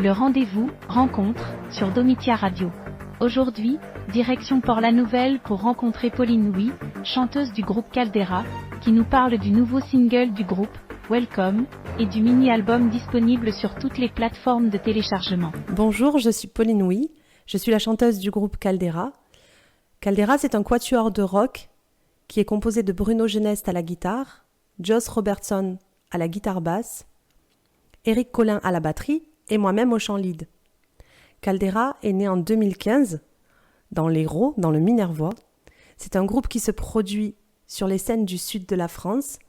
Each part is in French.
Le rendez-vous, rencontre, sur Domitia Radio. Aujourd'hui, direction Port-la-Nouvelle pour rencontrer Pauline Louis, chanteuse du groupe Caldera, qui nous parle du nouveau single du groupe, Welcome, et du mini-album disponible sur toutes les plateformes de téléchargement. Bonjour, je suis Pauline Louis, je suis la chanteuse du groupe Caldera. Caldera, c'est un quatuor de rock qui est composé de Bruno Geneste à la guitare, Joss Robertson à la guitare basse, Eric Collin à la batterie et moi-même au chant lead. Caldera est né en 2015 dans l'Hérault, dans le Minervois. C'est un groupe qui se produit sur les scènes du sud de la France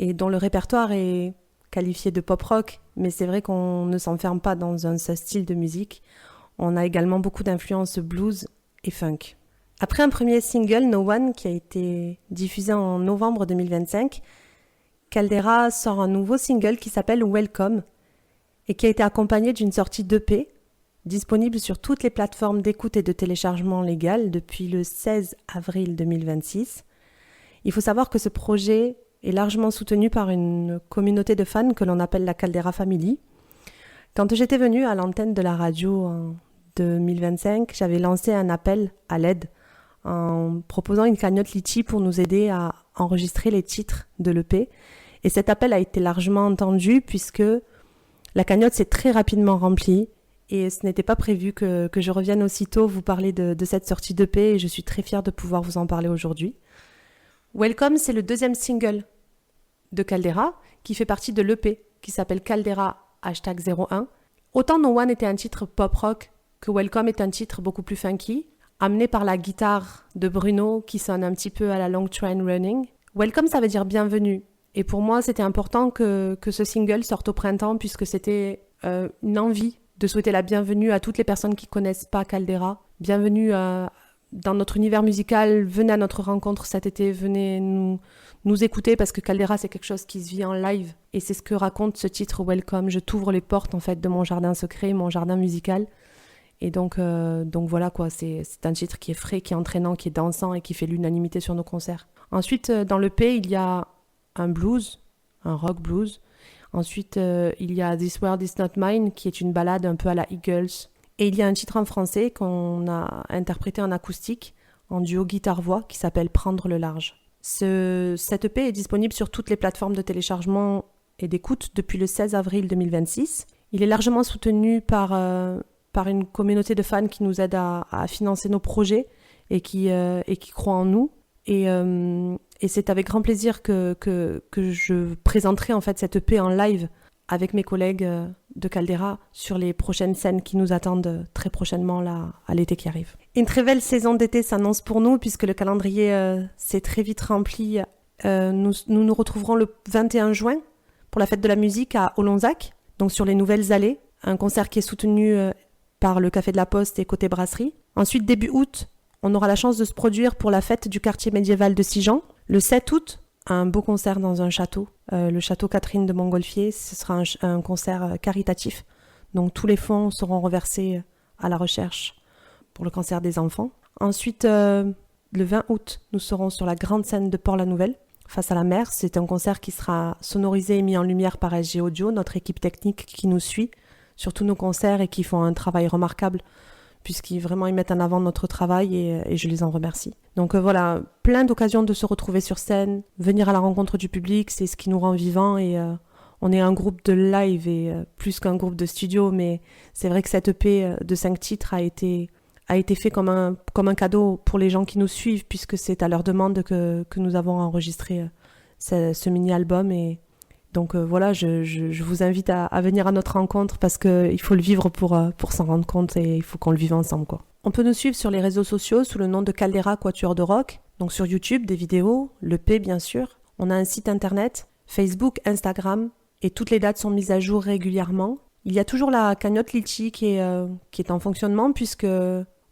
et dont le répertoire est qualifié de pop-rock, mais c'est vrai qu'on ne s'enferme pas dans un seul style de musique. On a également beaucoup d'influences blues et funk. Après un premier single, No One, qui a été diffusé en novembre 2025, Caldera sort un nouveau single qui s'appelle Welcome et qui a été accompagné d'une sortie d'EP disponible sur toutes les plateformes d'écoute et de téléchargement légales depuis le 16 avril 2026. Il faut savoir que ce projet est largement soutenu par une communauté de fans que l'on appelle la Caldera Family. Quand j'étais venue à l'antenne de la radio en 2025, j'avais lancé un appel à l'aide en proposant une cagnotte Litchi pour nous aider à enregistrer les titres de l'EP. Et cet appel a été largement entendu puisque la cagnotte s'est très rapidement remplie et ce n'était pas prévu que je revienne aussitôt vous parler de cette sortie d'EP et je suis très fière de pouvoir vous en parler aujourd'hui. Welcome, c'est le deuxième single de Caldera qui fait partie de l'EP qui s'appelle Caldera #01. Autant No One était un titre pop-rock que Welcome est un titre beaucoup plus funky, amené par la guitare de Bruno qui sonne un petit peu à la Long Train Running. Welcome, ça veut dire bienvenue. Et pour moi, c'était important que ce single sorte au printemps puisque c'était une envie de souhaiter la bienvenue à toutes les personnes qui ne connaissent pas Caldera. Bienvenue dans notre univers musical, venez à notre rencontre cet été, venez nous écouter parce que Caldera, c'est quelque chose qui se vit en live. Et c'est ce que raconte ce titre Welcome. Je t'ouvre les portes en fait de mon jardin secret, mon jardin musical. Et donc voilà quoi, c'est un titre qui est frais, qui est entraînant, qui est dansant et qui fait l'unanimité sur nos concerts. Ensuite, dans l'EP, il y a un blues, un rock blues. Ensuite, il y a This World Is Not Mine, qui est une ballade un peu à la Eagles. Et il y a un titre en français qu'on a interprété en acoustique, en duo guitare-voix, qui s'appelle Prendre le large. Cette EP est disponible sur toutes les plateformes de téléchargement et d'écoute depuis le 16 avril 2026. Il est largement soutenu par une communauté de fans qui nous aide à financer nos projets et qui croient en nous. Et c'est avec grand plaisir que je présenterai en fait cette EP en live avec mes collègues de Caldera sur les prochaines scènes qui nous attendent très prochainement là, à l'été qui arrive. Une très belle saison d'été s'annonce pour nous puisque le calendrier s'est très vite rempli. Nous retrouverons le 21 juin pour la fête de la musique à Olonzac, donc sur les Nouvelles Allées, un concert qui est soutenu par le Café de la Poste et Côté Brasserie. Ensuite, début août, on aura la chance de se produire pour la fête du quartier médiéval de Sijan. Le 7 août, un beau concert dans un château, le château Catherine de Montgolfier. Ce sera un concert caritatif. Donc tous les fonds seront reversés à la recherche pour le cancer des enfants. Ensuite, le 20 août, nous serons sur la grande scène de Port-la-Nouvelle, face à la mer. C'est un concert qui sera sonorisé et mis en lumière par SG Audio, notre équipe technique qui nous suit sur tous nos concerts et qui font un travail remarquable puisqu'ils vraiment ils mettent en avant notre travail et je les en remercie. Donc voilà, plein d'occasions de se retrouver sur scène, venir à la rencontre du public, c'est ce qui nous rend vivants et on est un groupe de live et plus qu'un groupe de studio, mais c'est vrai que cette EP de 5 titres a été fait comme un cadeau pour les gens qui nous suivent puisque c'est à leur demande que nous avons enregistré ce mini-album et donc voilà, je vous invite à venir à notre rencontre parce qu'il faut le vivre pour s'en rendre compte et il faut qu'on le vive ensemble, quoi. On peut nous suivre sur les réseaux sociaux sous le nom de Caldera Quatuor de Rock, donc sur YouTube, des vidéos, l'EP bien sûr. On a un site internet, Facebook, Instagram et toutes les dates sont mises à jour régulièrement. Il y a toujours la cagnotte Litchi qui est en fonctionnement puisque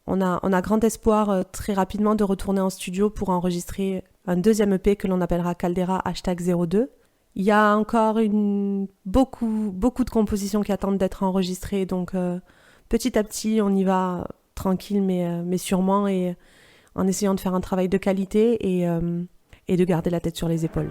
on a grand espoir très rapidement de retourner en studio pour enregistrer un deuxième EP que l'on appellera Caldera #02. Il y a encore beaucoup de compositions qui attendent d'être enregistrées, donc petit à petit, on y va tranquille mais sûrement et en essayant de faire un travail de qualité et de garder la tête sur les épaules.